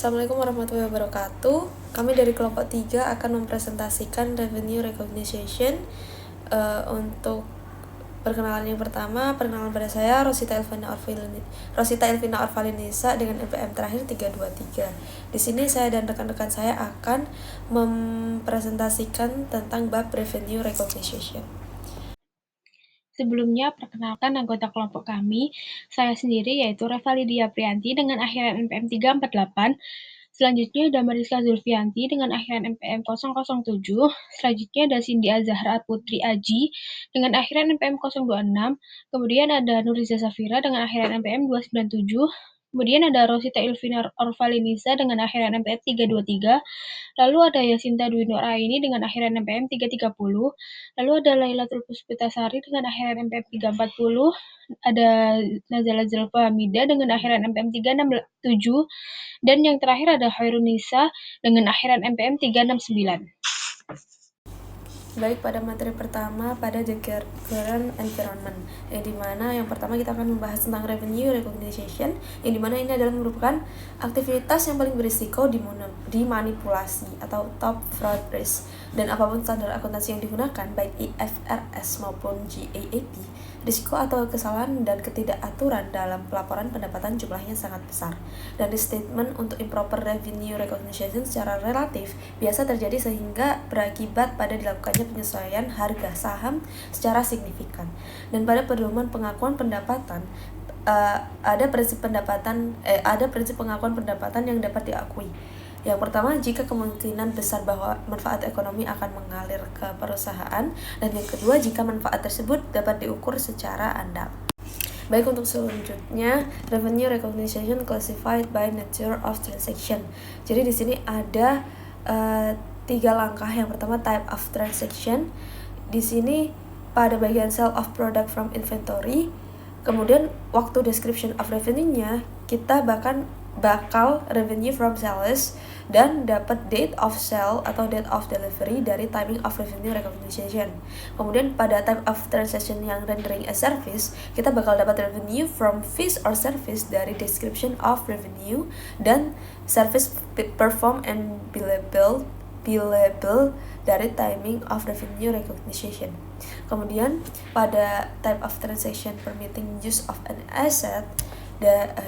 Assalamualaikum warahmatullahi wabarakatuh. Kami dari kelompok 3 akan mempresentasikan revenue recognition. Untuk perkenalan yang pertama, perkenalan pada saya Rosita Elvina Orvalinisa dengan NPM terakhir 323. Di sini saya dan rekan-rekan saya akan mempresentasikan tentang bab revenue recognition. Sebelumnya, perkenalkan anggota kelompok kami, saya sendiri yaitu Reva Lydia Priyanti dengan akhiran NPM 348. Selanjutnya ada Mariska Zulfianti dengan akhiran NPM 007. Selanjutnya ada Cindy Azahra Putri Aji dengan akhiran NPM 026. Kemudian ada Nuriza Safira dengan akhiran NPM 297. Kemudian ada Rosita Ilvina Orvalinisa dengan akhiran NPM 323. Lalu ada Yasinta Dwi Nur Aini dengan akhiran NPM 330. Lalu ada Lailatul Puspitasari dengan akhiran NPM 340. Ada Nazala Zulfa Hamida dengan akhiran NPM 367. Dan yang terakhir ada Khairunisa dengan akhiran NPM 369. Baik, pada materi pertama pada the current environment, yang dimana yang pertama kita akan membahas tentang revenue recognition, yang dimana ini adalah merupakan aktivitas yang paling berisiko dimanipulasi atau top fraud risk, dan apapun standar akuntansi yang digunakan baik IFRS maupun GAAP, risiko atau kesalahan dan ketidakaturan dalam pelaporan pendapatan jumlahnya sangat besar, dan restatement untuk improper revenue recognition secara relatif biasa terjadi sehingga berakibat pada dilakukannya penyesuaian harga saham secara signifikan. Dan pada pedoman pengakuan pendapatan ada prinsip pengakuan pendapatan yang dapat diakui. Yang pertama, jika kemungkinan besar bahwa manfaat ekonomi akan mengalir ke perusahaan, dan yang kedua, jika manfaat tersebut dapat diukur secara andal. Baik, untuk selanjutnya, revenue recognition classified by nature of transaction. Jadi di sini ada 3 langkah. Yang pertama, type of transaction. Di sini pada bagian sale of product from inventory. Kemudian waktu description of revenue-nya kita bakal revenue from sales dan dapat date of sale atau date of delivery dari timing of revenue recognition. Kemudian pada type of transaction yang rendering a service, kita bakal dapat revenue from fees or service dari description of revenue, dan service perform and billable dari timing of revenue recognition. Kemudian pada type of transaction permitting use of an asset,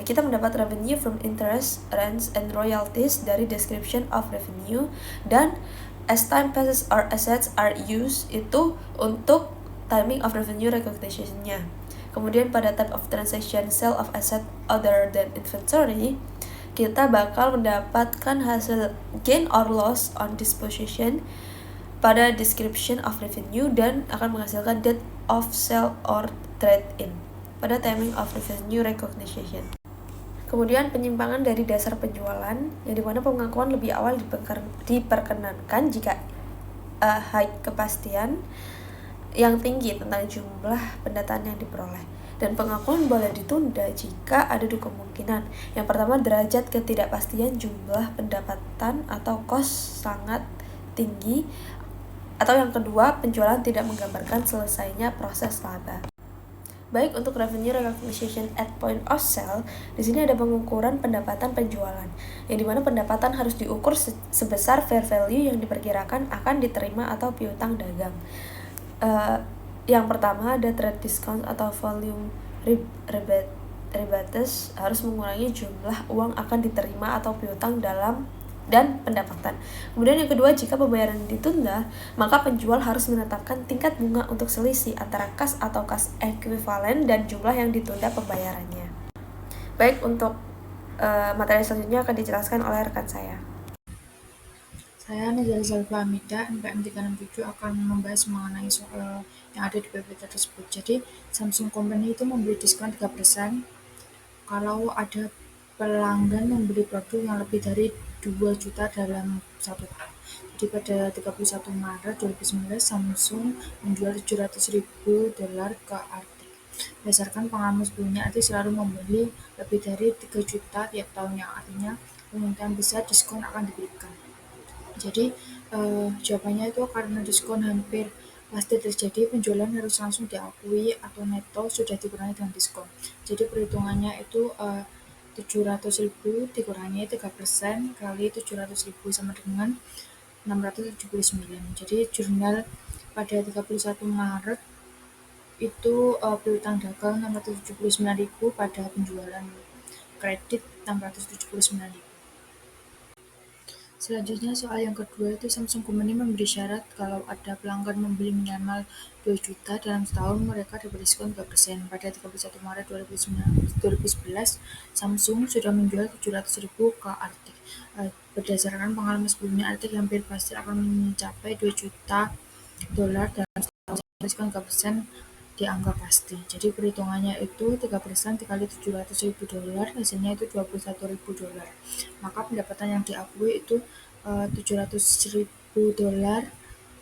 kita mendapat revenue from interest, rents, and royalties dari description of revenue, dan as time passes our assets are used itu untuk timing of revenue recognition-nya. Kemudian pada type of transaction sale of asset other than inventory, kita bakal mendapatkan hasil gain or loss on disposition pada description of revenue dan akan menghasilkan date of sale or trade-in pada timing of revenue recognition. Kemudian penyimpangan dari dasar penjualan, yang dimana pengakuan lebih awal diperkenankan jika high kepastian yang tinggi tentang jumlah pendataan yang diperoleh, dan pengakuan boleh ditunda jika ada 2 kemungkinan. Yang pertama, derajat ketidakpastian jumlah pendapatan atau cost sangat tinggi, atau yang kedua, penjualan tidak menggambarkan selesainya proses laba. Baik, untuk revenue recognition at point of sale, di sini ada pengukuran pendapatan penjualan, yang dimana pendapatan harus diukur sebesar fair value yang diperkirakan akan diterima atau piutang dagang. Yang pertama ada trade discount atau volume rebates, harus mengurangi jumlah uang akan diterima atau piutang dan pendapatan. Kemudian yang kedua, jika pembayaran ditunda, maka penjual harus menetapkan tingkat bunga untuk selisih antara kas atau kas ekuivalen dan jumlah yang ditunda pembayarannya. Baik, untuk materi selanjutnya akan dijelaskan oleh rekan saya. Saya Nazala Zulfa Hamida, NPM 367 akan membahas mengenai soal yang ada di PPT tersebut. Jadi, Samsung Company itu memberi diskon 3% kalau ada pelanggan membeli produk yang lebih dari 2 juta dalam 1 tahun. Jadi pada 31 Maret 2019, Samsung menjual $700.000 ke Arctic. Berdasarkan pengalaman sebelumnya, Arctic selalu membeli lebih dari 3 juta tiap tahun, yang artinya kemungkinan besar diskon akan diberikan. Jadi jawabannya itu karena diskon hampir pasti terjadi, penjualan harus langsung diakui atau neto sudah dikurangi dengan diskon. Jadi perhitungannya itu 700.000 dikurangi 3% kali 700.000 sama dengan 679. Jadi jurnal pada 31 Maret itu piutang dagang 679.000 pada penjualan kredit 679.000. Selanjutnya soal yang kedua itu Samsung Company memberi syarat kalau ada pelanggan membeli minimal 2 juta dalam setahun mereka dapat diskon 3%. Pada 31 Maret 2011, Samsung sudah menjual 700.000 ke Arctic. Berdasarkan pengalaman sebelumnya, Arctic hampir pasti akan mencapai 2 juta dolar dalam setahun. Diskon 3% dianggap pasti. Jadi perhitungannya itu 3% dikali 700.000 dolar, hasilnya itu 21.000 dolar. Maka pendapatan yang diakui itu 700.000 dolar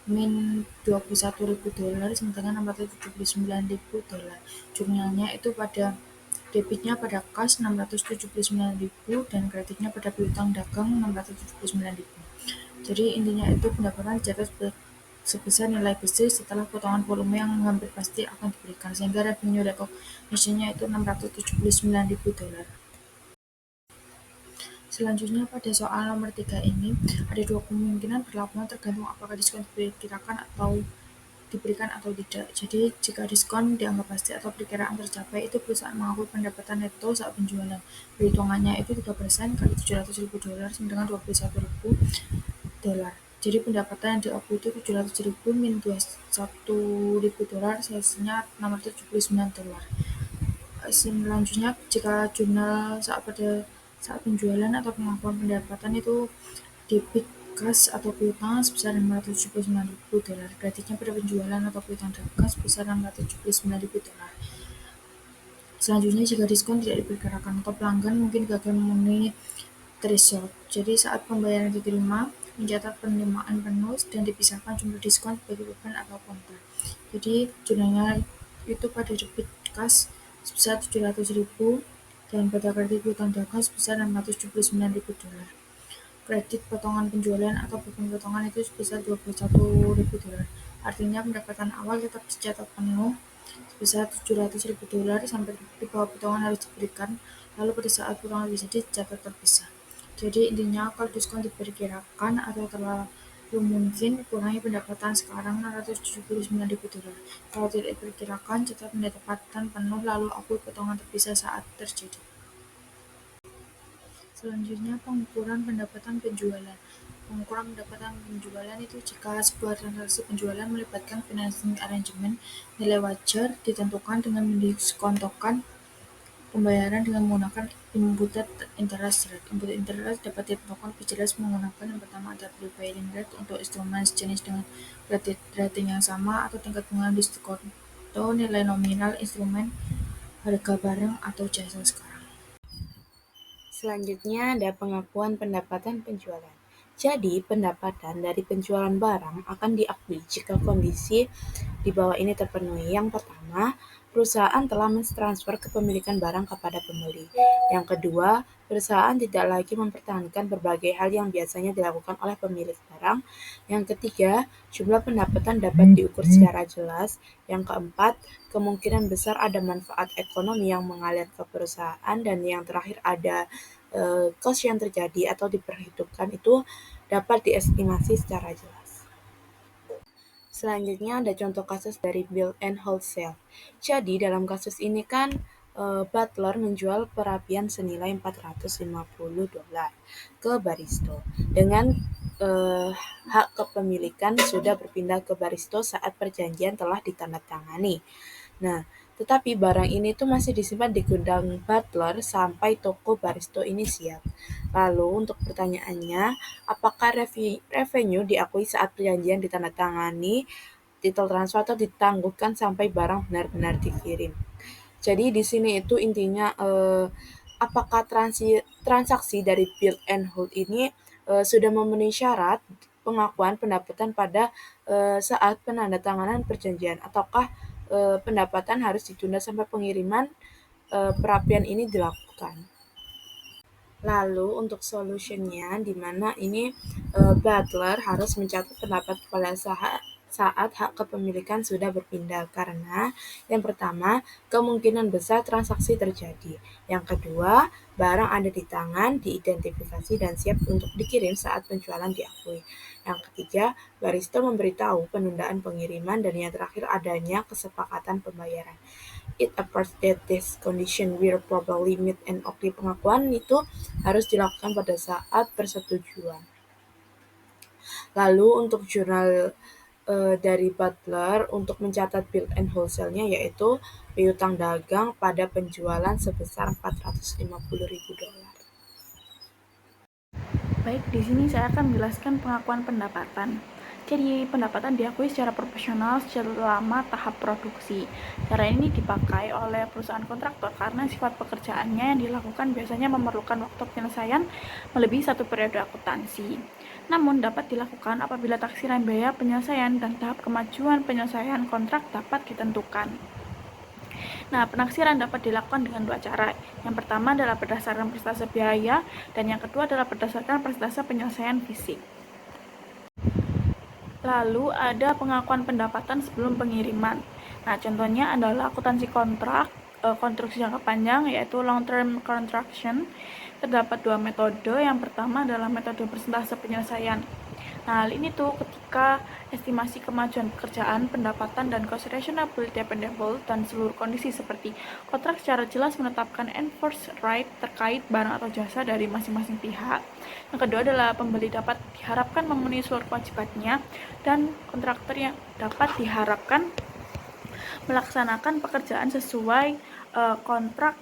min 21.000 dolar sama dengan 679.000 dolar. Jurnalnya itu pada debitnya pada kas 679.000 dan kreditnya pada piutang dagang 679.000. Jadi intinya itu pendapatan dicatat sebesar nilai bersih setelah potongan volume yang hampir pasti akan diberikan, sehingga revenue recognition-nya itu 679.000 dolar. Selanjutnya pada soal nomor 3 ini, ada dua kemungkinan berlakunya tergantung apakah diskon diberikan atau tidak. Jadi jika diskon dianggap pasti atau perkiraan tercapai, itu perusahaan mengakui pendapatan neto saat penjualan. Perhitungannya itu 3% kali 700.000 dolar sama dengan 21.000 dolar. Jadi pendapatan yang diakui itu 700.000 min 21.000 dolar, hasilnya 679 dolar. Selanjutnya jika jurnal saat penjualan atau pengakuan pendapatan itu debit kas atau piutang sebesar 679.000 dolar, kreditnya pada penjualan atau piutang dagang sebesar 679.000 dolar. Selanjutnya jika diskon tidak diperkirakan atau pelanggan mungkin gagal memenuhi threshold. Jadi saat pembayaran diterima, mencatat penerimaan penuh dan dipisahkan jumlah diskon sebagai beban atau kontra. Jadi jurnalnya itu pada debit kas sebesar 700.000 dan pada kredit piutang dagang sebesar 679.000 dolar. Kredit potongan penjualan atau beban potongan itu sebesar 21.000 dolar. Artinya pendapatan awal tetap dicatat penuh sebesar 700.000 dolar sampai di bawah potongan harus diberikan, lalu pada saat potongan bisa dicatat terpisah. Jadi intinya kalau diskon diperkirakan atau terlalu mungkin kurangi pendapatan sekarang 679.000 dolar. Kalau tidak diperkirakan catat pendapatan penuh lalu akui potongan terpisah saat terjadi. Selanjutnya pengukuran pendapatan penjualan. Pengukuran pendapatan penjualan itu jika sebuah transaksi penjualan melibatkan financing arrangement, nilai wajar ditentukan dengan mendiskontokan pembayaran dengan menggunakan imputed interest rate. Imputed interest rate dapat ditentukan lebih jelas menggunakan yang pertama ada prevailing rate untuk instrumen sejenis dengan kredit rating yang sama atau tingkat bunga diskonto nilai nominal instrumen harga barang atau jasa sekarang. Selanjutnya ada pengakuan pendapatan penjualan. Jadi, pendapatan dari penjualan barang akan diakui jika kondisi di bawah ini terpenuhi. Yang pertama, perusahaan telah mentransfer kepemilikan barang kepada pembeli. Yang kedua, perusahaan tidak lagi mempertahankan berbagai hal yang biasanya dilakukan oleh pemilik barang. Yang ketiga, jumlah pendapatan dapat diukur secara jelas. Yang keempat, kemungkinan besar ada manfaat ekonomi yang mengalir ke perusahaan. Dan yang terakhir ada cost yang terjadi atau diperhitungkan itu dapat diestimasi secara jelas. Selanjutnya ada contoh kasus dari build and wholesale. Jadi dalam kasus ini kan Butler menjual perapian senilai 450 dolar ke Baristo dengan hak kepemilikan sudah berpindah ke Baristo saat perjanjian telah ditandatangani. Nah, tetapi barang ini tuh masih disimpan di gudang Butler sampai toko Baristo ini siap. Lalu untuk pertanyaannya, apakah revenue diakui saat perjanjian ditandatangani, title transfer atau ditangguhkan sampai barang benar-benar dikirim? Jadi di sini itu intinya apakah transaksi dari build and hold ini sudah memenuhi syarat pengakuan pendapatan pada saat penandatanganan perjanjian ataukah pendapatan harus ditunda sampai pengiriman perapian ini dilakukan. Lalu untuk solutionnya di mana ini Butler harus mencatat pendapat kepala saat hak kepemilikan sudah berpindah, karena yang pertama, kemungkinan besar transaksi terjadi. Yang kedua, barang ada di tangan, diidentifikasi, dan siap untuk dikirim saat penjualan diakui. Yang ketiga, barista memberitahu penundaan pengiriman, dan yang terakhir adanya kesepakatan pembayaran. It appears that this condition will probably meet and okay. Pengakuan itu harus dilakukan pada saat persetujuan. Lalu untuk jurnal dari Butler untuk mencatat bill and wholesale-nya, yaitu piutang dagang pada penjualan sebesar $450.000. Baik, di sini saya akan menjelaskan pengakuan pendapatan. Jadi, pendapatan diakui secara proporsional selama tahap produksi. Cara ini dipakai oleh perusahaan kontraktor karena sifat pekerjaannya yang dilakukan biasanya memerlukan waktu penyelesaian melebihi satu periode akuntansi. Namun, dapat dilakukan apabila taksiran biaya penyelesaian dan tahap kemajuan penyelesaian kontrak dapat ditentukan. Nah, penaksiran dapat dilakukan dengan dua cara. Yang pertama adalah berdasarkan persentase biaya, dan yang kedua adalah berdasarkan persentase penyelesaian fisik. Lalu ada pengakuan pendapatan sebelum pengiriman. Nah, contohnya adalah akuntansi kontrak, konstruksi jangka panjang, yaitu long term construction. Terdapat dua metode. Yang pertama adalah metode persentase penyelesaian. Nah, hal ini tuh ketika estimasi kemajuan pekerjaan, pendapatan, dan cost rationally dependable, dan seluruh kondisi seperti kontrak secara jelas menetapkan enforced right terkait barang atau jasa dari masing-masing pihak. Yang kedua adalah pembeli dapat diharapkan memenuhi seluruh kewajibannya, dan kontraktor yang dapat diharapkan melaksanakan pekerjaan sesuai kontrak.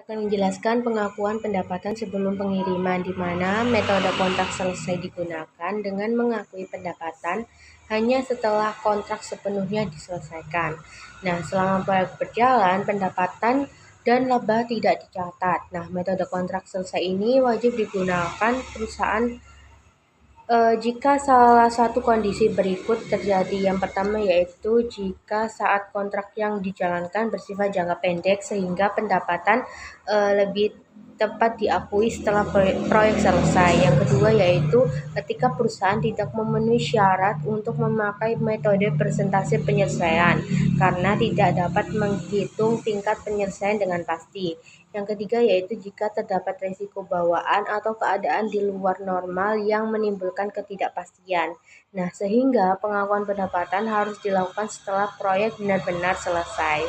Akan menjelaskan pengakuan pendapatan sebelum pengiriman, di mana metode kontrak selesai digunakan dengan mengakui pendapatan hanya setelah kontrak sepenuhnya diselesaikan. Nah, selama proyek berjalan, pendapatan dan laba tidak dicatat. Nah, metode kontrak selesai ini wajib digunakan perusahaan jika salah satu kondisi berikut terjadi. Yang pertama yaitu jika saat kontrak yang dijalankan bersifat jangka pendek sehingga pendapatan lebih tepat diakui setelah proyek selesai. Yang kedua yaitu ketika perusahaan tidak memenuhi syarat untuk memakai metode persentase penyelesaian karena tidak dapat menghitung tingkat penyelesaian dengan pasti. Yang ketiga yaitu jika terdapat risiko bawaan atau keadaan di luar normal yang menimbulkan ketidakpastian. Nah, sehingga pengakuan pendapatan harus dilakukan setelah proyek benar-benar selesai.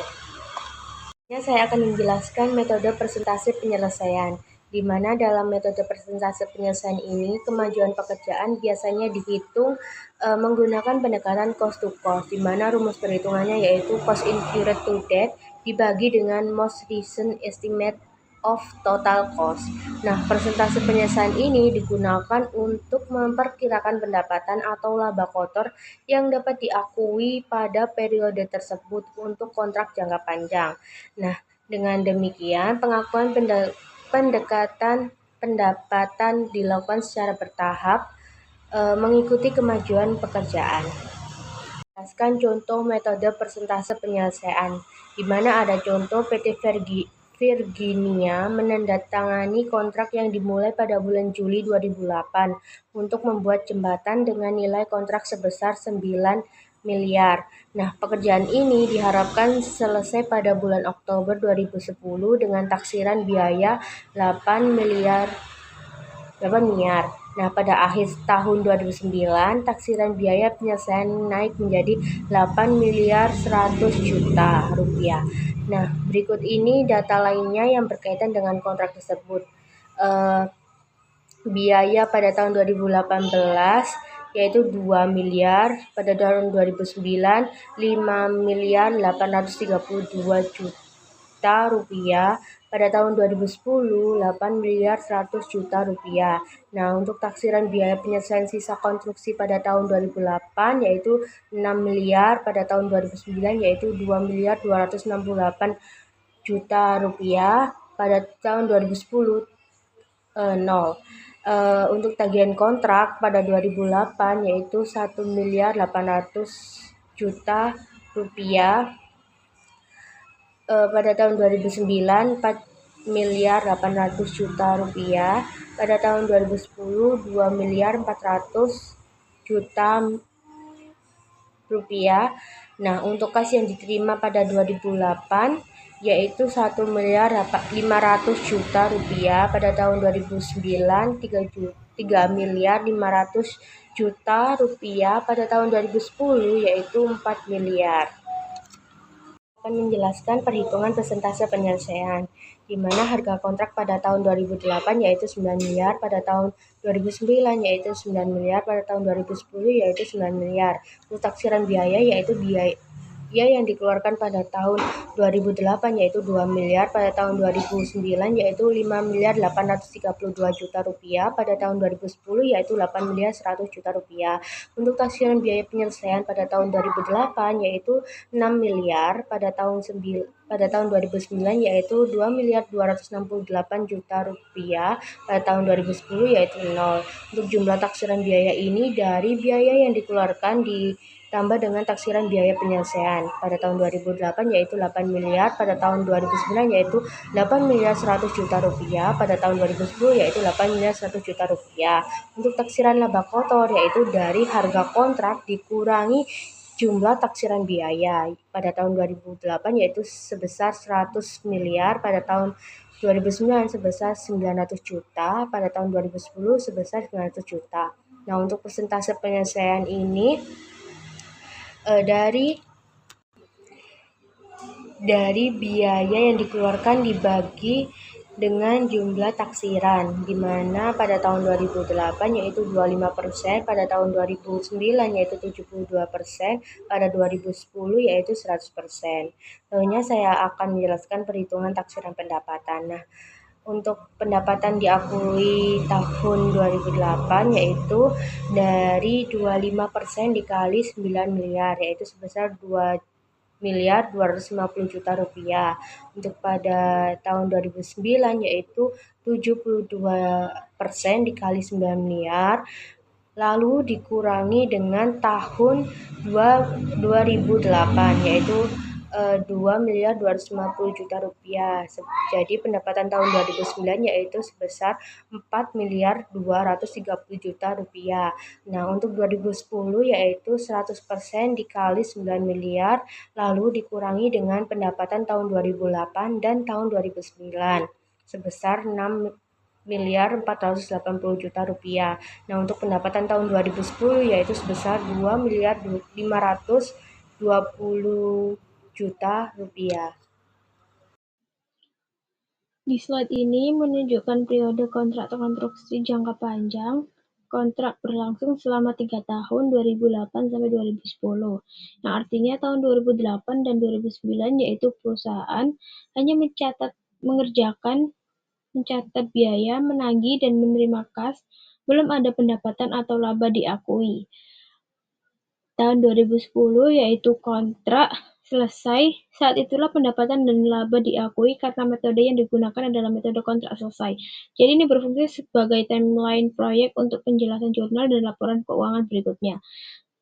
Saya akan menjelaskan metode persentase penyelesaian, di mana dalam metode persentase penyelesaian ini kemajuan pekerjaan biasanya dihitung menggunakan pendekatan cost to cost, di mana rumus perhitungannya yaitu cost incurred to date dibagi dengan most recent estimate of total cost. Nah, persentase penyelesaian ini digunakan untuk memperkirakan pendapatan atau laba kotor yang dapat diakui pada periode tersebut untuk kontrak jangka panjang. Nah, dengan demikian pengakuan pendekatan pendapatan dilakukan secara bertahap mengikuti kemajuan pekerjaan. Jelaskan contoh metode persentase penyelesaian, di mana ada contoh PT Virginia menandatangani kontrak yang dimulai pada bulan Juli 2008 untuk membuat jembatan dengan nilai kontrak sebesar 9 miliar. Nah, pekerjaan ini diharapkan selesai pada bulan Oktober 2010 dengan taksiran biaya 8 miliar. Nah, pada akhir tahun 2009, taksiran biaya penyelesaian naik menjadi 8 miliar 100 juta rupiah. Nah, berikut ini data lainnya yang berkaitan dengan kontrak tersebut. Biaya pada tahun 2018 yaitu 2 miliar, pada tahun 2009 5 miliar 832 juta rupiah, pada tahun 2010 8 miliar 100 juta rupiah. Nah, untuk taksiran biaya penyelesaian sisa konstruksi pada tahun 2008 yaitu 6 miliar, pada tahun 2009 yaitu 2 miliar 268 juta rupiah, pada tahun 2010 nol. Untuk tagihan kontrak pada 2008 yaitu 1 miliar 800 juta rupiah, pada tahun 2009 4 miliar 800 juta rupiah, pada tahun 2010 2 miliar 400 juta rupiah. Nah, untuk kas yang diterima pada 2008 yaitu 1.500.000.000 rupiah, pada tahun 2009 3 miliar 500 juta rupiah, pada tahun 2010 yaitu 4 miliar. Akan menjelaskan perhitungan persentase penyelesaian, di mana harga kontrak pada tahun 2008 yaitu 9 miliar, pada tahun 2009 yaitu 9 miliar, pada tahun 2010 yaitu 9 miliar. Untuk taksiran biaya yaitu biaya yang dikeluarkan pada tahun 2008 yaitu 2 miliar, pada tahun 2009 yaitu 5 miliar 832 juta rupiah, pada tahun 2010 yaitu 8 miliar 100 juta rupiah. Untuk taksiran biaya penyelesaian pada tahun 2008 yaitu 6 miliar, pada tahun 2009 yaitu 2 miliar 268 juta rupiah, pada tahun 2010 yaitu 0. Untuk jumlah taksiran biaya ini dari biaya yang dikeluarkan ditambah dengan taksiran biaya penyelesaian. Pada tahun 2008 yaitu 8 miliar, pada tahun 2009 yaitu 8 miliar 100 juta rupiah, pada tahun 2010 yaitu 8 miliar 100 juta rupiah. Untuk taksiran laba kotor yaitu dari harga kontrak dikurangi jumlah taksiran biaya. Pada tahun 2008 yaitu sebesar 100 miliar, pada tahun 2009 sebesar 900 juta, pada tahun 2010 sebesar 900 juta. Nah, untuk persentase penyelesaian ini dari biaya yang dikeluarkan dibagi dengan jumlah taksiran, di mana pada tahun 2008 yaitu 25%, pada tahun 2009 yaitu 72%, pada 2010 yaitu 100%. Selanjutnya saya akan menjelaskan perhitungan taksiran pendapatan. Nah, untuk pendapatan diakui tahun 2008 yaitu dari 25% dikali 9 miliar yaitu sebesar 2 miliar 250 juta rupiah. Untuk pada tahun 2009 yaitu 72% dikali 9 miliar lalu dikurangi dengan tahun 2008 yaitu 2 miliar 250 juta rupiah. Jadi pendapatan tahun 2009 yaitu sebesar 4 miliar 230 juta rupiah. Nah, untuk 2010 yaitu 100% dikali 9 miliar lalu dikurangi dengan pendapatan tahun 2008 dan tahun 2009 sebesar 6 miliar 480 juta rupiah. Nah, untuk pendapatan tahun 2010 yaitu sebesar 2 miliar 520 juta rupiah. Di slide ini menunjukkan periode kontrak konstruksi jangka panjang. Kontrak berlangsung selama 3 tahun 2008 sampai 2010. Yang artinya tahun 2008 dan 2009 yaitu perusahaan hanya mencatat biaya, menagih dan menerima kas, belum ada pendapatan atau laba diakui. Tahun 2010 yaitu kontrak selesai, saat itulah pendapatan dan laba diakui karena metode yang digunakan adalah metode kontrak selesai. Jadi ini berfungsi sebagai timeline proyek untuk penjelasan jurnal dan laporan keuangan berikutnya.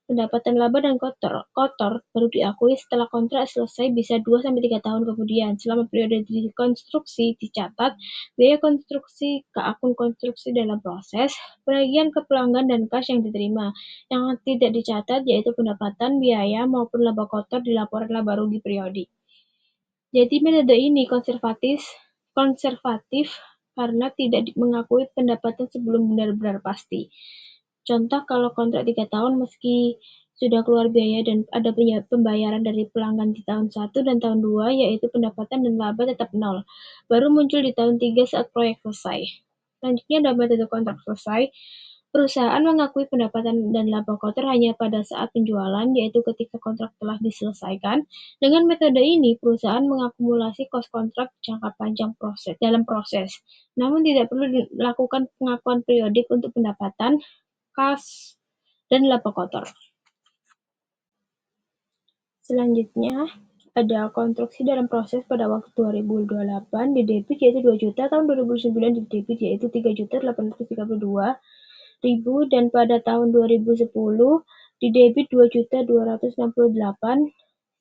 Pendapatan laba dan kotor baru diakui setelah kontrak selesai bisa 2-3 tahun kemudian. Selama periode konstruksi dicatat biaya konstruksi ke akun konstruksi dalam proses, penagihan ke pelanggan dan kas yang diterima. Yang tidak dicatat yaitu pendapatan, biaya, maupun laba kotor di laporan laba rugi periodik. Jadi metode ini konservatif karena tidak mengakui pendapatan sebelum benar-benar pasti. Contoh kalau kontrak 3 tahun meski sudah keluar biaya dan ada pembayaran dari pelanggan di tahun 1 dan tahun 2 yaitu pendapatan dan laba tetap 0. Baru muncul di tahun 3 saat proyek selesai. Selanjutnya dalam metode kontrak selesai, perusahaan mengakui pendapatan dan laba kotor hanya pada saat penjualan, yaitu ketika kontrak telah diselesaikan. Dengan metode ini, perusahaan mengakumulasi kos kontrak jangka panjang dalam proses. Namun tidak perlu dilakukan pengakuan periodik untuk pendapatan, kas, dan laba kotor. Selanjutnya, ada konstruksi dalam proses pada waktu 2028 di debit yaitu 2 juta, tahun 2009 di debit yaitu 3.832.000 dan pada tahun 2010 di debit 2.268.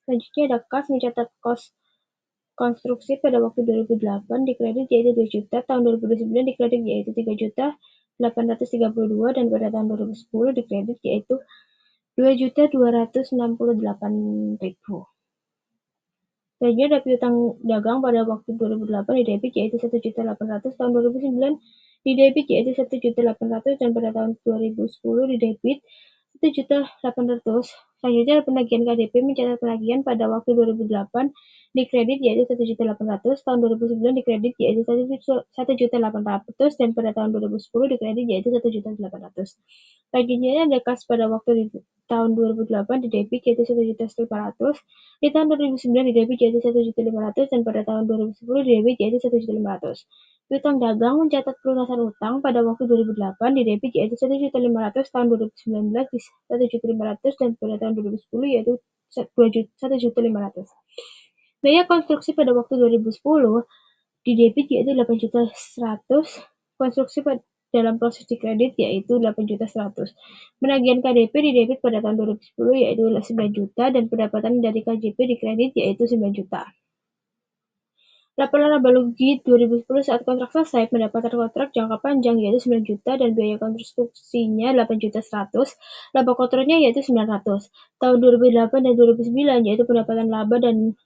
Selanjutnya ada kas mencatat kos konstruksi pada waktu 2008 di kredit yaitu 2 juta, tahun 2009 di kredit yaitu 3.832 dan pada tahun 2010 di kredit yaitu Rp2.268.000. Selanjutnya ada piutang dagang pada waktu 2008 di debit yaitu 1.800.000, tahun 2009 di debit yaitu 1.800.000, dan pada tahun 2010 di debit 1.800.000. Selanjutnya ada penagihan KDP mencatat penagihan pada waktu 2008 di kredit yaitu 1.800.000, tahun 2009 di kredit yaitu 1.800.000, dan pada tahun 2010 di kredit yaitu 1.800.000. Selanjutnya ada kas pada waktu di tahun 2008 di debit yaitu 1.500.000, di tahun 2009 di debit yaitu 1.500.000, dan pada tahun 2010 di debit yaitu 1.500.000. Piutang dagang mencatat pelunasan utang pada waktu 2008 di debit yaitu 1.500.000, tahun 2019 di 1.500.000, dan pada tahun 2010 yaitu 1.500.000. Biaya konstruksi pada waktu 2010 di debit yaitu 8.100.000, konstruksi dalam proses di kredit yaitu 8.100.000. Penagihan KDP di debit pada tahun 2010 yaitu 9 juta, dan pendapatan dari KJP di kredit yaitu 9 juta. Laporan laba rugi 2010 saat kontrak selesai, pendapatan kontrak jangka panjang yaitu 9 juta dan biaya konstruksinya 8.100.000, laba kotornya yaitu 900. Tahun 2008 dan 2009 yaitu pendapatan laba dan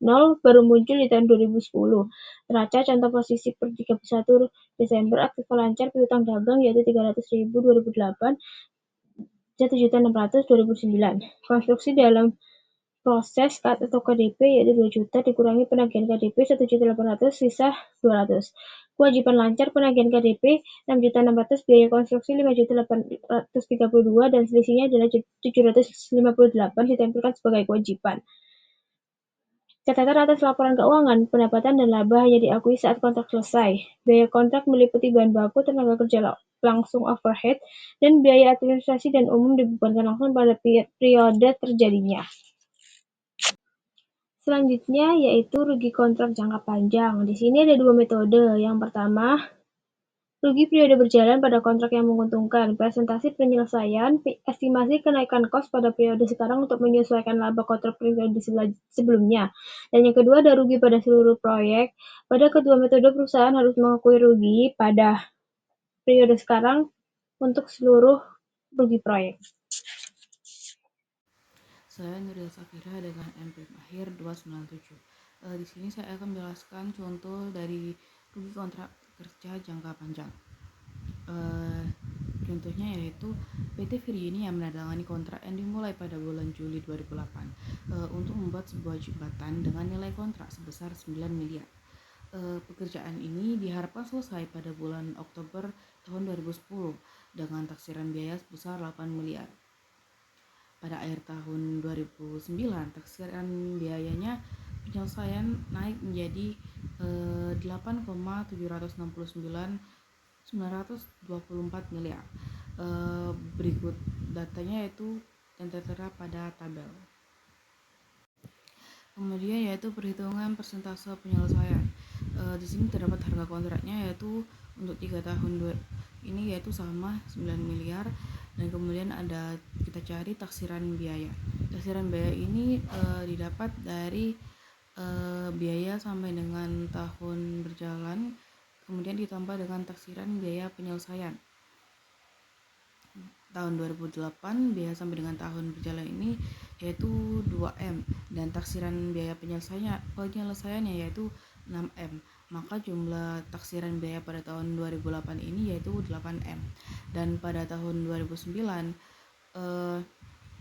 0 baru muncul di tahun 2010. Neraca contoh posisi per 31 Desember aktif lancar piutang dagang yaitu 300.000 2008, 1.600.000 2009. Konstruksi dalam proses atau KDP yaitu 2 juta dikurangi penagihan KDP 1.800.000 sisa 200. Kewajiban lancar penagihan KDP 6.600.000, biaya konstruksi 5.832, dan selisihnya adalah 758 ditempelkan sebagai kewajiban. Catatan atas laporan keuangan, pendapatan dan laba hanya diakui saat kontrak selesai. Biaya kontrak meliputi bahan baku, tenaga kerja langsung overhead, dan biaya administrasi dan umum dibebankan langsung pada periode terjadinya. Selanjutnya yaitu rugi kontrak jangka panjang. Di sini ada dua metode. Yang pertama, rugi periode berjalan pada kontrak yang menguntungkan, presentasi penyelesaian, estimasi kenaikan kos pada periode sekarang untuk menyesuaikan laba kontrak periode sebelumnya. Dan yang kedua ada rugi pada seluruh proyek. Pada kedua metode perusahaan harus mengakui rugi pada periode sekarang untuk seluruh rugi proyek. Saya Nuril Safira dengan NPM akhir 297. Di sini saya akan menjelaskan contoh dari rugi kontrak kerja jangka panjang. Contohnya yaitu PT Virini yang menandatangani kontrak yang dimulai pada bulan Juli 2008 untuk membuat sebuah jembatan dengan nilai kontrak sebesar 9 miliar. Pekerjaan ini diharapkan selesai pada bulan Oktober tahun 2010 dengan taksiran biaya sebesar 8 miliar. Pada akhir tahun 2009, taksiran biayanya penyelesaian naik menjadi 8,769.924 miliar. Berikut datanya yaitu yang tertera pada tabel. Kemudian yaitu perhitungan persentase penyelesaian. Di sini terdapat harga kontraknya yaitu untuk 3 tahun ini yaitu sama 9 miliar. Dan kemudian ada kita cari taksiran biaya. Taksiran biaya ini didapat dari biaya sampai dengan tahun berjalan, kemudian ditambah dengan taksiran biaya penyelesaian. Tahun 2008 biaya sampai dengan tahun berjalan ini yaitu 2M, dan taksiran biaya penyelesaiannya yaitu 6M. Maka jumlah taksiran biaya pada tahun 2008 ini yaitu 8M. Dan pada tahun 2009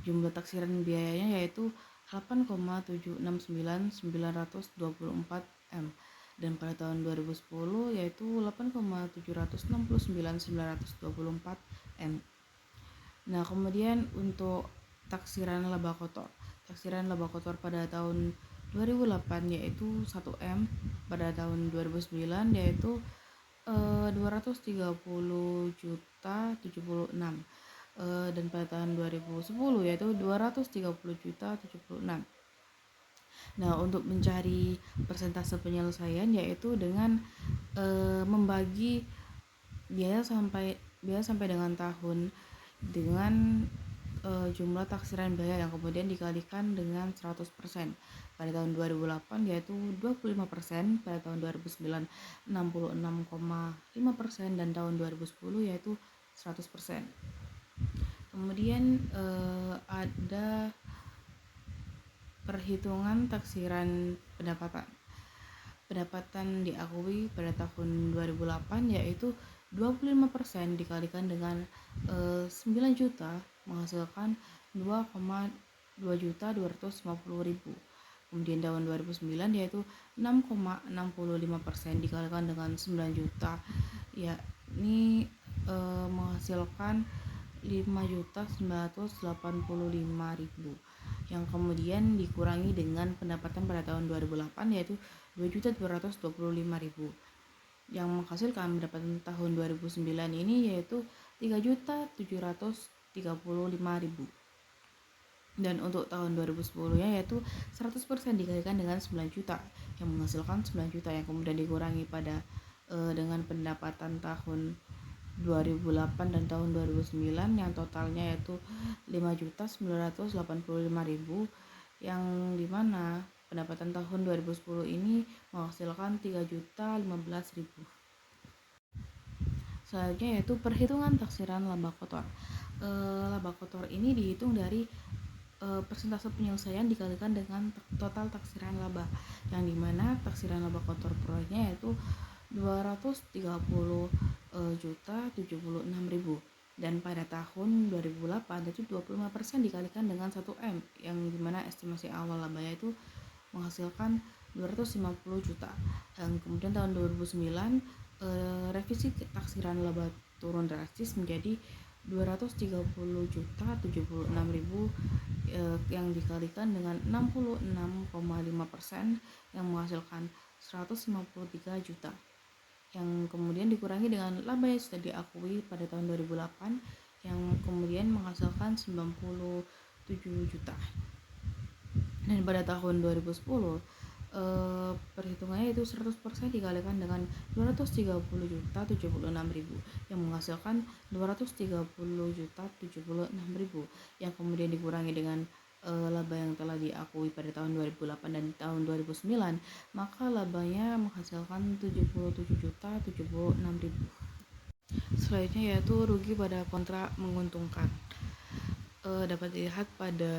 jumlah taksiran biayanya yaitu 8,769.924 M. Dan pada tahun 2010 yaitu 8,769.924 M. Nah, kemudian untuk taksiran laba kotor. Taksiran laba kotor pada tahun 2008 yaitu 1M, pada tahun 2009 yaitu 230.076, dan pada tahun 2010 yaitu 230.076. Nah, untuk mencari persentase penyelesaian yaitu dengan membagi biaya sampai dengan tahun dengan jumlah taksiran biaya yang kemudian dikalikan dengan 100%. Pada tahun 2008 yaitu 25%, pada tahun 2009 66,5%, dan tahun 2010 yaitu 100%. Kemudian ada perhitungan taksiran pendapatan. Pendapatan diakui pada tahun 2008 yaitu 25% dikalikan dengan 9 juta menghasilkan 2,2.250.000. Kemudian tahun 2009 yaitu 6,65% dikalikan dengan 9 juta yakni menghasilkan 5.985.000 yang kemudian dikurangi dengan pendapatan pada tahun 2008 yaitu 2.225.000 yang menghasilkan pendapatan tahun 2009 ini yaitu 3.735.000 dan untuk tahun 2010 nya yaitu 100% dikalikan dengan 9 juta yang menghasilkan 9 juta yang kemudian dikurangi pada dengan pendapatan tahun 2008 dan tahun 2009 yang totalnya yaitu 5.985.000 yang dimana pendapatan tahun 2010 ini menghasilkan 3.015.000. Selanjutnya yaitu perhitungan taksiran laba kotor. Laba kotor ini dihitung dari persentase penyelesaian dikalikan dengan total taksiran laba yang dimana taksiran laba kotor proyeknya yaitu 230.076.000 dan pada tahun 2008 itu 25% dikalikan dengan 1M yang dimana estimasi awal labanya itu menghasilkan 250 juta. Dan kemudian tahun 2009 revisi taksiran laba turun drastis menjadi 230.076.000 yang dikalikan dengan 66,5% yang menghasilkan 153 juta yang kemudian dikurangi dengan laba yang sudah diakui pada tahun 2008 yang kemudian menghasilkan 97 juta. Dan pada tahun 2010 perhitungannya itu 100% dikalikan dengan 230.076.000 yang menghasilkan 230.076.000 yang kemudian dikurangi dengan laba yang telah diakui pada tahun 2008 dan tahun 2009, maka labanya menghasilkan 77.076.000. Selanjutnya yaitu rugi pada kontrak menguntungkan. Dapat dilihat pada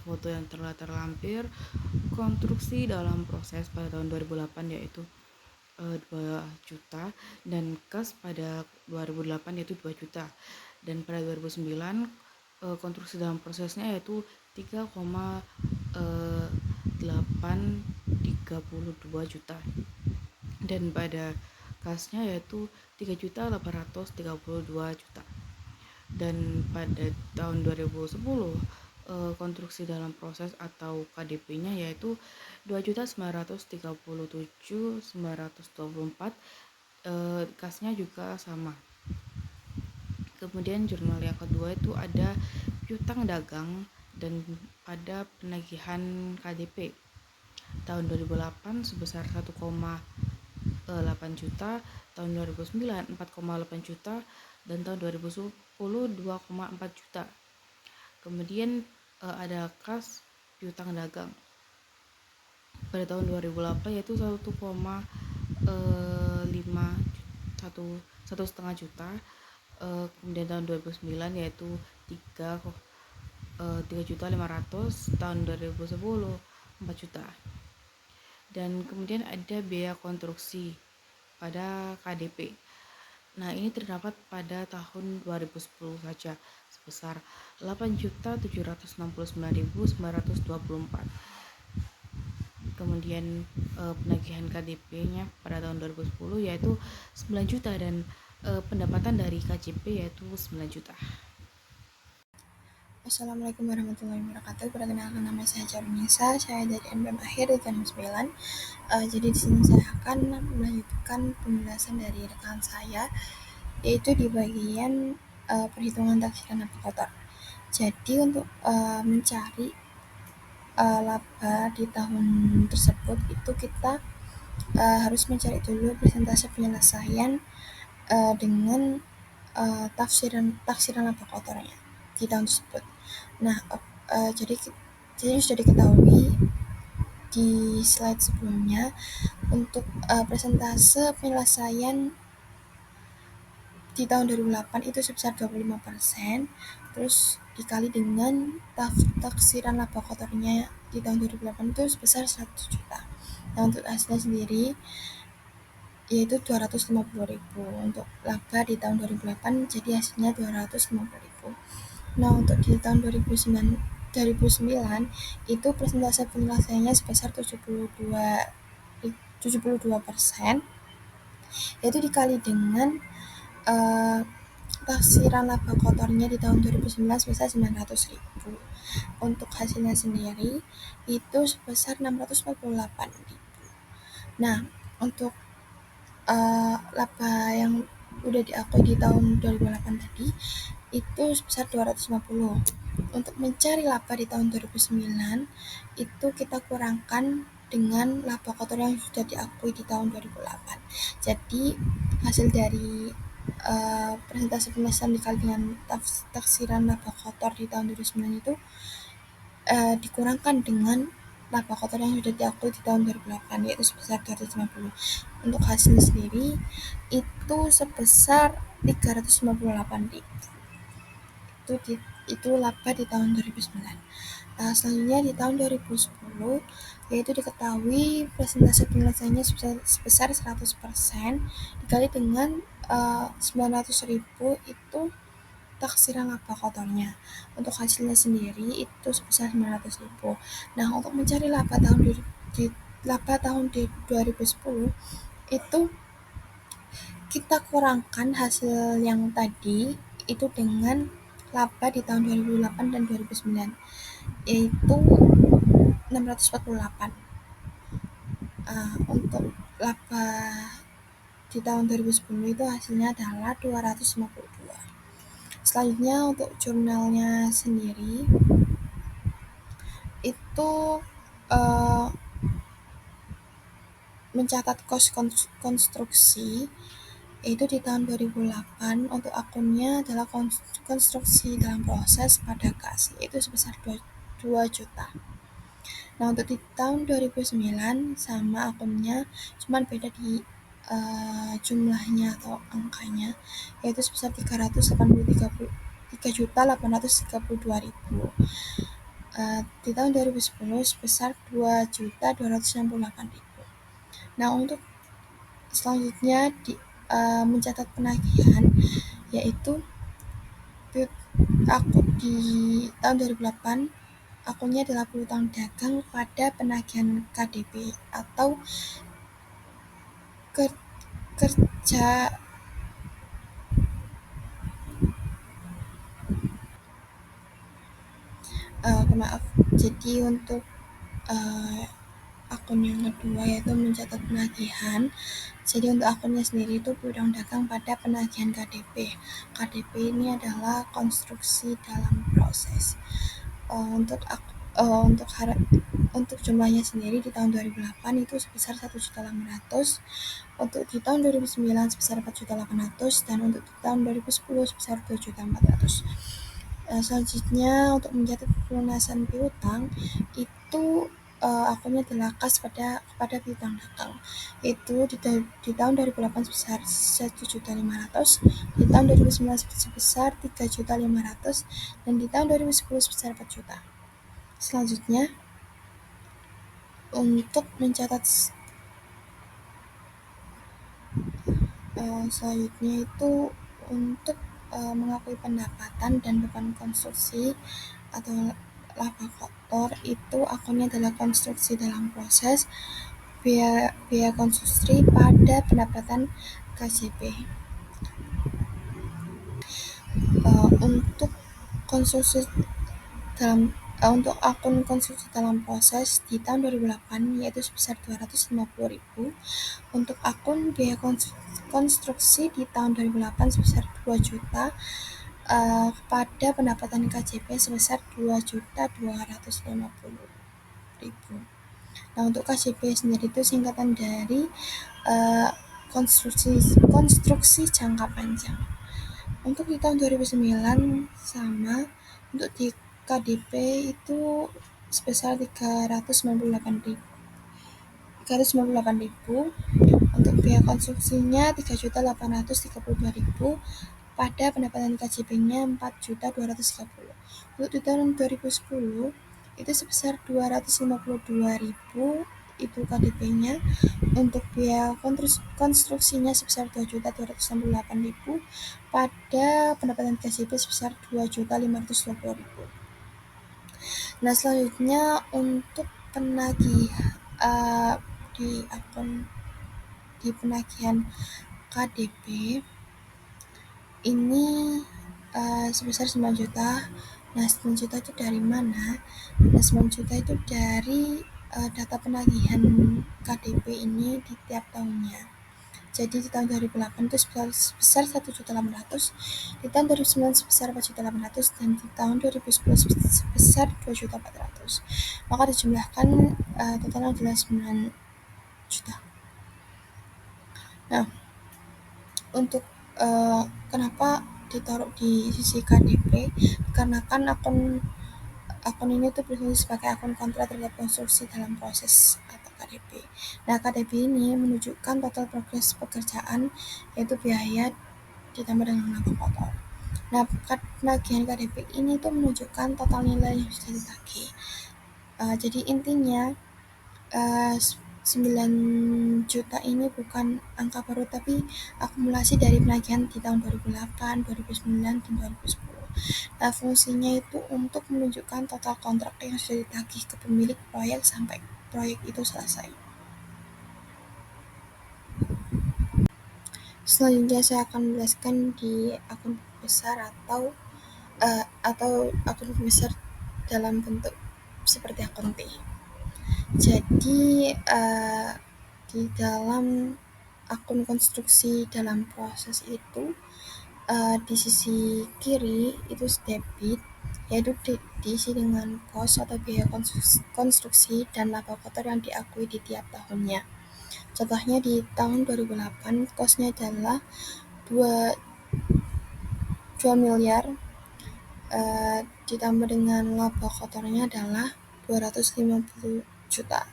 foto yang terlatar lampir konstruksi dalam proses pada tahun 2008 yaitu 2 juta dan kas pada 2008 yaitu 2 juta dan pada 2009 konstruksi dalam prosesnya yaitu 3,832 juta dan pada kasnya yaitu 3.832 juta dan pada tahun 2010 konstruksi dalam proses atau KDP-nya yaitu 2.937.924 kasnya juga sama. Kemudian jurnal yang kedua itu ada piutang dagang dan ada penagihan KDP tahun 2008 sebesar 1,8 juta, tahun 2009 4,8 juta dan tahun 2010 2,4 juta. Kemudian ada kas piutang dagang pada tahun 2008 yaitu 1,5 juta. Kemudian tahun 2009 yaitu 3.500.000, tahun 2010 4 juta. Dan kemudian ada biaya konstruksi pada KDP. Nah, ini terdapat pada tahun 2010 saja sebesar 8.769.924. Kemudian penagihan KDP-nya pada tahun 2010 yaitu 9 juta dan pendapatan dari KJP yaitu 9 juta. Assalamualaikum warahmatullahi wabarakatuh. Perkenalkan, nama saya Carunisa. Saya dari NBM akhir di tahun 9. Jadi di sini saya akan melanjutkan penjelasan dari rekan saya, yaitu di bagian perhitungan taksiran laba kotor. Jadi untuk mencari laba di tahun tersebut itu kita harus mencari dulu persentase penyelesaian dengan taksiran laba kotornya di tahun tersebut. Nah, jadi sudah diketahui di slide sebelumnya untuk persentase penyelesaian di tahun 2008 itu sebesar 25%, terus dikali dengan taksiran laba kotornya di tahun 2008 itu sebesar 100 juta. Nah, untuk hasilnya sendiri yaitu 250.000 untuk laba di tahun 2008, jadi hasilnya 250.000. Nah, untuk di tahun 2009 itu persentase penyelesaiannya sebesar 72%, yaitu dikali dengan taksiran laba kotornya di tahun 2009 sebesar 900.000. Untuk hasilnya sendiri itu sebesar 648.000. Nah, untuk laba yang udah diakui di tahun 2008 tadi itu sebesar 250. Untuk mencari laba di tahun 2009 itu kita kurangkan dengan laba kotor yang sudah diakui di tahun 2008. Jadi hasil dari persentase penyelesaian dikali dengan taksiran laba kotor di tahun 2009 itu dikurangkan dengan laba kotor yang sudah diakui di tahun 2008, yaitu sebesar 250. Untuk hasil sendiri itu sebesar 358.000. Itu laba di tahun 2009. Selanjutnya di tahun 2010 yaitu diketahui persentase penyelesaiannya sebesar 100% dikali dengan 900.000 itu taksiran laba kotornya. Untuk hasilnya sendiri itu sebesar 900.000. Nah, untuk mencari laba tahun 2010 itu kita kurangkan hasil yang tadi itu dengan laba di tahun 2008 dan 2009, yaitu 648. Untuk laba di tahun 2010 itu hasilnya adalah 252. Selanjutnya untuk jurnalnya sendiri itu mencatat kos konstruksi yaitu di tahun 2008 untuk akunnya adalah konstruksi dalam proses pada gas yaitu sebesar 2 juta. Nah, untuk di tahun 2009 sama akunnya cuman beda di jumlahnya atau angkanya yaitu sebesar 383.832.000. Di tahun 2010 sebesar 2.268.000. Nah, untuk selanjutnya mencatat penagihan yaitu akun di tahun 2008 akunnya adalah piutang dagang pada penagihan KDP atau kerja jadi untuk akun yang kedua yaitu mencatat penagihan. Jadi untuk akunnya sendiri itu piutang dagang pada penagihan KDP. KDP ini adalah konstruksi dalam proses. Untuk jumlahnya sendiri di tahun 2008 itu sebesar 1.800.000, untuk di tahun 2009 sebesar 4.800.000 dan untuk di tahun 2010 sebesar 2.400.000. Selanjutnya untuk mencatat pelunasan piutang itu akunnya adalah kas kepada piutang dagang, itu di tahun 2008 sebesar 1.500.000, di tahun 2009 sebesar 3.500.000 dan di tahun 2010 sebesar 4 juta. Selanjutnya untuk mencatat selanjutnya itu untuk mengakui pendapatan dan beban konstruksi atau laba kotor itu akunnya adalah konstruksi dalam proses biaya konstruksi pada pendapatan KJP. Untuk konstruksi untuk akun konstruksi dalam proses di tahun 2008 yaitu sebesar 250.000. Untuk akun biaya konstruksi di tahun 2008 sebesar 2 juta pada pendapatan KJP sebesar 2.250.000. Nah, untuk KJP sendiri itu singkatan dari konstruksi jangka panjang. Untuk di tahun 2009 sama, untuk di KDP itu sebesar 398.000. Untuk biaya konstruksinya 3.832.000, pada pendapatan KJP-nya 4.230.000. Untuk di tahun 2010 itu sebesar 252.000 itu KDP-nya. Untuk biaya konstruksinya sebesar 2.268.000, pada pendapatan KJP sebesar 2.520.000. Nah, selanjutnya untuk penagih di penagihan KDP ini sebesar 9 juta. Nah, 9 juta itu dari mana? Nah, 9 juta itu dari data penagihan KDP ini di tiap tahunnya. Jadi di tahun 2008 itu sebesar 1.800.000, di tahun 2009 sebesar 4.800.000, dan di tahun 2010 sebesar 2.400.000. Maka dijumlahkan totalnya adalah 9 juta. Nah, untuk kenapa ditaruh di sisi KDP? Karena kan akun ini tuh berfungsi sebagai akun kontra terhadap konstruksi dalam proses atau KDP. Nah, KDP ini menunjukkan total progres pekerjaan, yaitu biaya ditambah dengan laba kotor. Nah, penagihan KDP ini tuh menunjukkan total nilai yang sudah ditagih. Jadi intinya 9 juta ini bukan angka baru, tapi akumulasi dari penagihan di tahun 2008, 2009, dan 2010. Nah, fungsinya itu untuk menunjukkan total kontrak yang sudah ditagih ke pemilik proyek sampai proyek itu selesai. Selanjutnya saya akan menjelaskan di akun besar atau akun besar dalam bentuk seperti akun T. Jadi di dalam akun konstruksi dalam proses itu di sisi kiri itu debit, yaitu diisi dengan kos atau biaya konstruksi dan laba kotor yang diakui di tiap tahunnya. Contohnya di tahun 2008 kosnya adalah 2 miliar, ditambah dengan laba kotornya adalah 250 juta.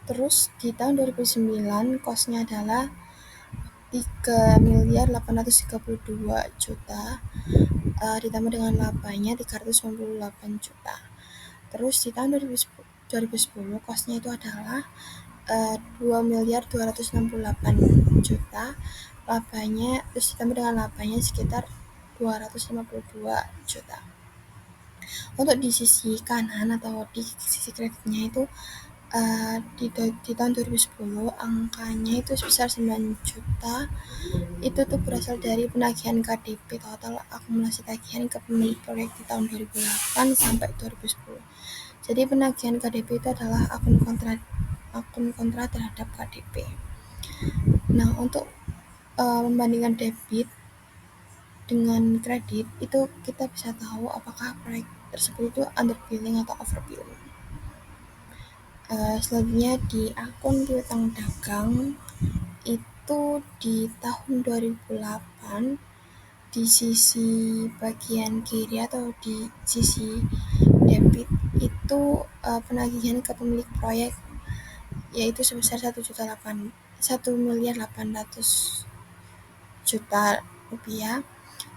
Terus di tahun 2009 kosnya adalah 3.832 juta, ditambah dengan labanya 398 juta. Terus di tahun 2010 kosnya itu adalah 2.268 juta, labanya terus ditambah dengan labanya sekitar 252 juta. Untuk di sisi kanan atau di sisi kreditnya itu di tahun 2010 angkanya itu sebesar 9 juta. Itu tuh berasal dari penagihan KDP total akumulasi tagihan ke pemilik proyek di tahun 2008 sampai 2010. Jadi penagihan KDP itu adalah akun kontra terhadap KDP. Nah, untuk membandingkan debit dengan kredit itu kita bisa tahu apakah proyek tersebut itu underbilling atau overbilling. Selanjutnya di akun piutang dagang itu di tahun 2008 di sisi bagian kiri atau di sisi debit itu penagihan ke pemilik proyek yaitu sebesar 1.800.000 rupiah.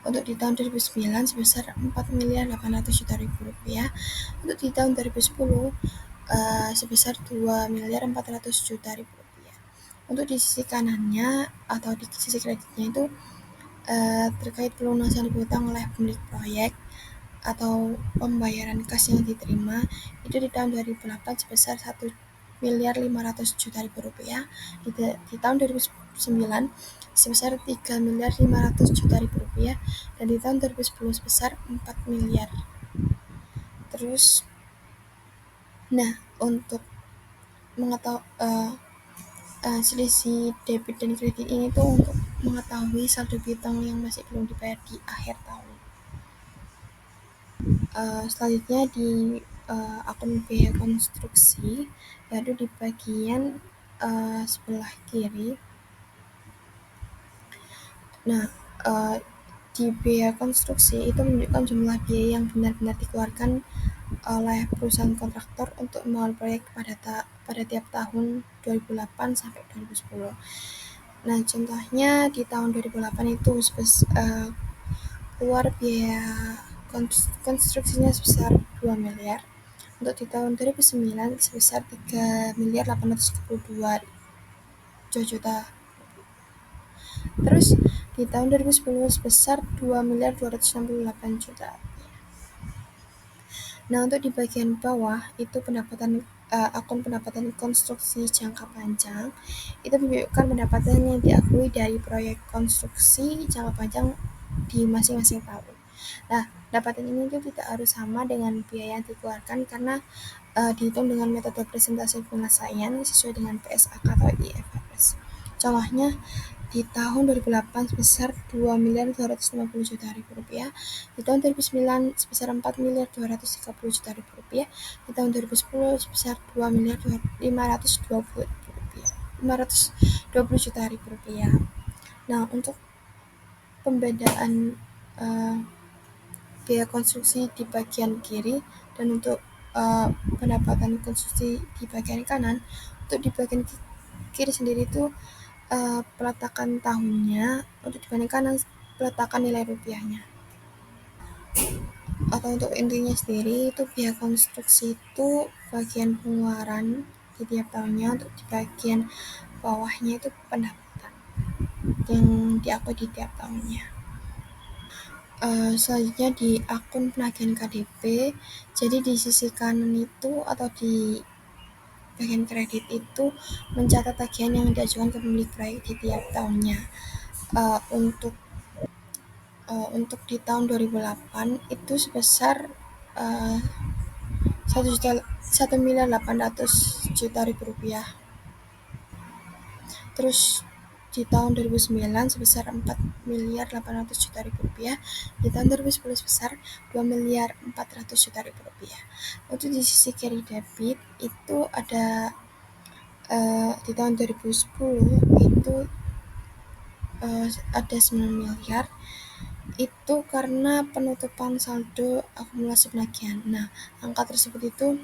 Untuk di tahun 2009 sebesar 4.800.000 rupiah. Untuk di tahun 2010 sebesar 2.400.000 rupiah. Untuk di sisi kanannya atau di sisi kreditnya itu terkait pelunasan piutang oleh pemilik proyek atau pembayaran kas yang diterima itu di tahun 2008 sebesar 1.500.000 rupiah. Di tahun 2009 sebesar 3.500.000 rupiah, dan di tahun 2010 sebesar 4 miliar. Terus, nah untuk mengetahui selisih debit dan kredit ini tuh untuk mengetahui saldo piutang yang masih belum dibayar di akhir tahun. Selanjutnya di akun biaya konstruksi yaitu di bagian sebelah kiri. Nah, di biaya konstruksi itu menunjukkan jumlah biaya yang benar-benar dikeluarkan oleh perusahaan kontraktor untuk membangun proyek pada tiap tahun 2008 sampai 2010. Nah, contohnya di tahun 2008 itu keluar biaya konstruksinya sebesar 2 miliar. Untuk di tahun 2009 sebesar 3.832 juta. Terus di tahun 2010 sebesar 2.268 juta. Nah, untuk di bagian bawah itu akun pendapatan konstruksi jangka panjang itu menunjukkan pendapatan yang diakui dari proyek konstruksi jangka panjang di masing-masing tahun. Nah, pendapatan ini itu tidak harus sama dengan biaya yang dikeluarkan karena dihitung dengan metode presentasi penyelesaian sesuai dengan PSAK atau IFRS. Contohnya di tahun 2008 sebesar 2.250 juta rupiah, di tahun 2009 sebesar 4.230 juta rupiah, di tahun 2010 sebesar 2.520 juta rupiah. Nah, untuk pembedaan biaya konstruksi di bagian kiri dan untuk pendapatan konstruksi di bagian kanan, untuk di bagian kiri sendiri itu peletakan tahunnya, untuk di bagian kanan peletakan nilai rupiahnya. Atau untuk intinya sendiri itu biaya konstruksi itu bagian pengeluaran di tiap tahunnya, untuk di bagian bawahnya itu pendapatan yang diakui di tiap tahunnya. Selanjutnya di akun penagihan KDP, jadi di sisi kanan itu atau di bagian kredit itu mencatat tagihan yang diajukan ke pemilik proyek di tiap tahunnya. Untuk di tahun 2008 itu sebesar 1.800.000.000 rupiah. Terus di tahun 2009 sebesar 4.800.000.000 rupiah, di tahun 2010 sebesar 2.400.000.000 rupiah. Untuk di sisi kiri debit itu ada di tahun 2010 itu ada 9 miliar. Itu karena penutupan saldo akumulasi penagihan. Nah, angka tersebut itu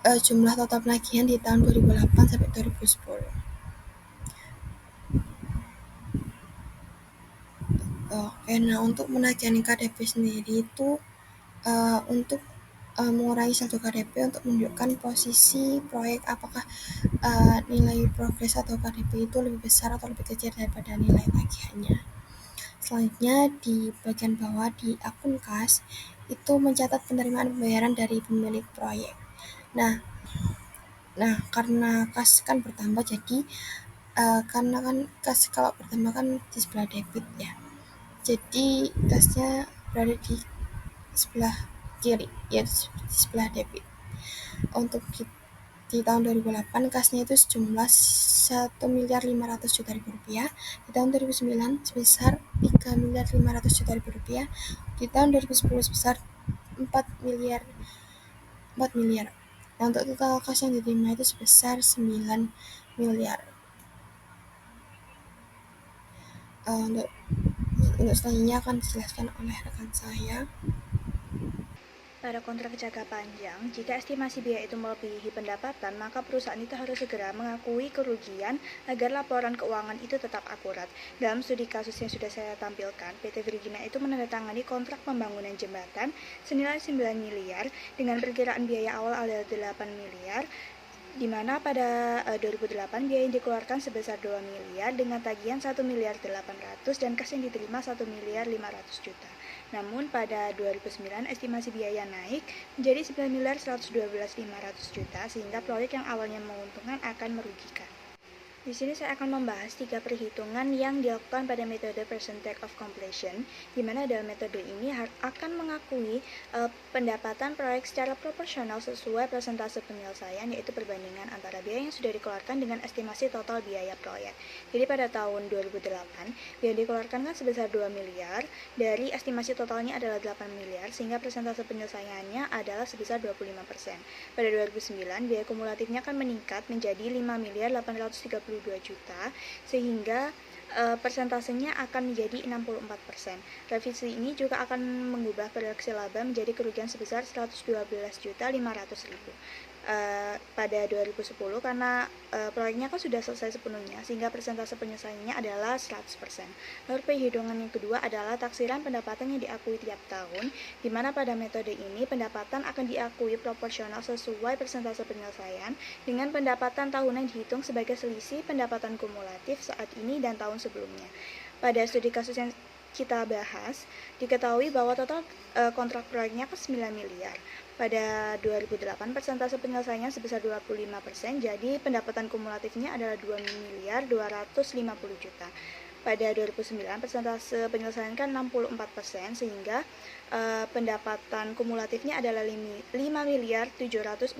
jumlah total penagihan di tahun 2008 sampai 2010. Nah, untuk penagihan KDP sendiri itu untuk mengurangi saldo KDP untuk menunjukkan posisi proyek apakah nilai progres atau KDP itu lebih besar atau lebih kecil daripada nilai tagihannya. Selanjutnya di bagian bawah di akun kas itu mencatat penerimaan pembayaran dari pemilik proyek. Nah karena kas kan bertambah, jadi karena kan kas kalau bertambah kan di sebelah debit ya, jadi kasnya berada di sebelah kiri ya, di sebelah debit. Untuk di tahun 2008 kasnya itu sejumlah 1.500.000.000 rupiah, di tahun 2009 sebesar 3.500.000.000 rupiah, di tahun 2010 sebesar 4 miliar. Nah, untuk total kas yang diterima itu sebesar 9 miliar. Untuk selanjutnya akan dijelaskan oleh rekan saya. Pada kontrak jangka panjang, jika estimasi biaya itu melebihi pendapatan, maka perusahaan itu harus segera mengakui kerugian agar laporan keuangan itu tetap akurat. Dalam studi kasus yang sudah saya tampilkan, PT Virginia itu menandatangani kontrak pembangunan jembatan senilai 9 miliar dengan perkiraan biaya awal adalah 8 miliar, di mana pada 2008 biaya yang dikeluarkan sebesar 2 miliar dengan tagihan 1.800.000.000 dan kas yang diterima 1.500.000.000. Namun pada 2009 estimasi biaya naik menjadi 9.112.500.000.000 sehingga proyek yang awalnya menguntungkan akan merugikan. Di sini saya akan membahas 3 perhitungan yang dilakukan pada metode percentage of completion, di mana dalam metode ini akan mengakui pendapatan proyek secara proporsional sesuai persentase penyelesaian, yaitu perbandingan antara biaya yang sudah dikeluarkan dengan estimasi total biaya proyek. Jadi pada tahun 2008, biaya yang dikeluarkan kan sebesar 2 miliar, dari estimasi totalnya adalah 8 miliar, sehingga persentase penyelesaiannya adalah sebesar 25%. Pada 2009, biaya kumulatifnya akan meningkat menjadi 5.832 juta, sehingga persentasenya akan menjadi 64%. Revisi ini juga akan mengubah proyeksi laba menjadi kerugian sebesar 112.500.000. pada 2010 karena proyeknya kan sudah selesai sepenuhnya sehingga persentase penyelesaiannya adalah 100%. Lalu perhitungan yang kedua adalah taksiran pendapatan yang diakui tiap tahun, di mana pada metode ini pendapatan akan diakui proporsional sesuai persentase penyelesaian dengan pendapatan tahunan dihitung sebagai selisih pendapatan kumulatif saat ini dan tahun sebelumnya. Pada studi kasus yang kita bahas, diketahui bahwa total kontrak proyeknya ke 9 miliar. Pada 2008 persentase penyelesaiannya sebesar 25%, jadi pendapatan kumulatifnya adalah 2 miliar 250 juta. Pada 2009 persentase penyelesaian kan 64%, sehingga pendapatan kumulatifnya adalah 5 miliar 760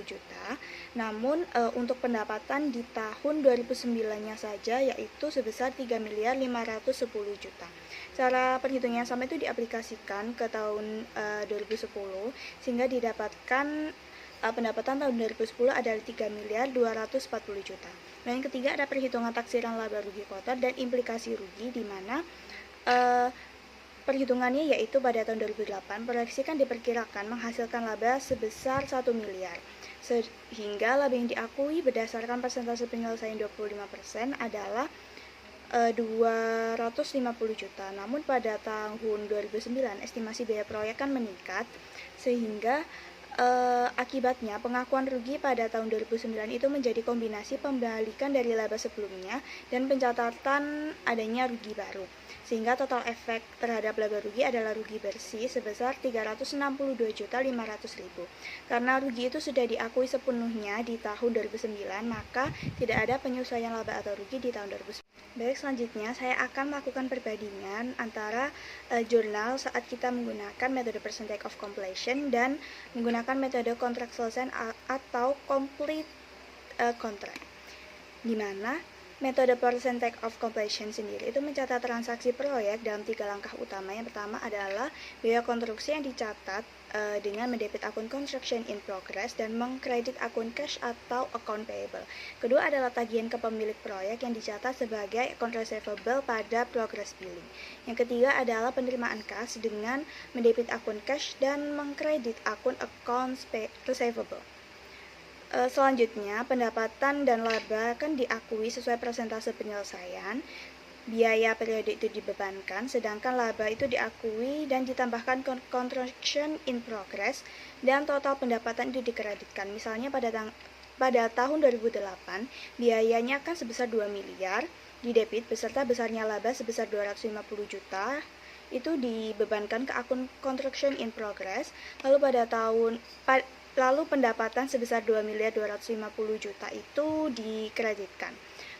juta. Namun untuk pendapatan di tahun 2009-nya saja yaitu sebesar 3 miliar 510 juta. Cara perhitungan yang sama itu diaplikasikan ke tahun 2010 sehingga didapatkan pendapatan tahun 2010 adalah 3 miliar 240 juta. Dan yang ketiga ada perhitungan taksiran laba rugi kotor dan implikasi rugi, di mana perhitungannya yaitu pada tahun 2008 proyeksi kan diperkirakan menghasilkan laba sebesar 1 miliar. Sehingga laba yang diakui berdasarkan persentase penyelesaian 25% adalah 250 juta. Namun pada tahun 2009 estimasi biaya proyek kan meningkat sehingga akibatnya pengakuan rugi pada tahun 2009 itu menjadi kombinasi pembalikan dari laba sebelumnya dan pencatatan adanya rugi baru. Sehingga total efek terhadap laba rugi adalah rugi bersih sebesar 362.500.000. Karena rugi itu sudah diakui sepenuhnya di tahun 2009, maka tidak ada penyesuaian laba atau rugi di tahun 2009. Baik, selanjutnya saya akan melakukan perbandingan antara jurnal saat kita menggunakan metode percentage of completion dan menggunakan metode kontrak selesai atau complete contract, di mana metode percentage of completion sendiri itu mencatat transaksi proyek dalam 3 langkah utama. Yang pertama adalah biaya konstruksi yang dicatat dengan mendebit akun construction in progress dan mengkredit akun cash atau account payable. Kedua adalah tagihan ke pemilik proyek yang dicatat sebagai account receivable pada progress billing. Yang ketiga adalah penerimaan kas dengan mendebit akun cash dan mengkredit akun accounts receivable. Selanjutnya, pendapatan dan laba kan diakui sesuai persentase penyelesaian. Biaya periode itu dibebankan, sedangkan laba itu diakui dan ditambahkan construction in progress, dan total pendapatan itu dikreditkan. Misalnya pada tahun 2008, biayanya kan sebesar 2 miliar, didebit beserta besarnya laba sebesar 250 juta, itu dibebankan ke akun construction in progress. Lalu pendapatan sebesar 2 miliar 250 juta itu dikreditkan.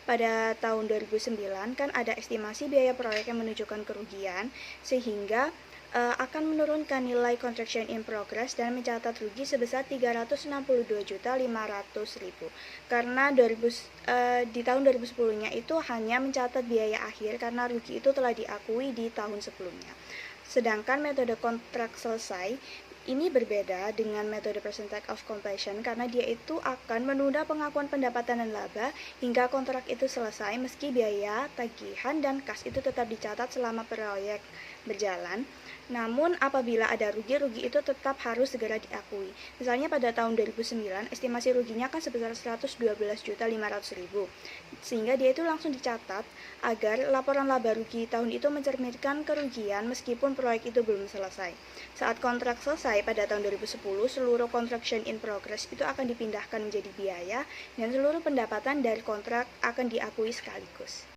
Pada tahun 2009 kan ada estimasi biaya proyek yang menunjukkan kerugian, sehingga akan menurunkan nilai construction in progress dan mencatat rugi sebesar 362.500.000. Karena di tahun 2010-nya itu hanya mencatat biaya akhir karena rugi itu telah diakui di tahun sebelumnya. Sedangkan metode kontrak selesai ini berbeda dengan metode percentage of completion karena dia itu akan menunda pengakuan pendapatan dan laba hingga kontrak itu selesai meski biaya, tagihan, dan kas itu tetap dicatat selama proyek berjalan. Namun apabila ada rugi itu tetap harus segera diakui. Misalnya pada tahun 2009 estimasi ruginya kan sebesar 112.500.000, sehingga dia itu langsung dicatat agar laporan laba rugi tahun itu mencerminkan kerugian meskipun proyek itu belum selesai. Saat kontrak selesai pada tahun 2010, seluruh construction in progress itu akan dipindahkan menjadi biaya dan seluruh pendapatan dari kontrak akan diakui sekaligus.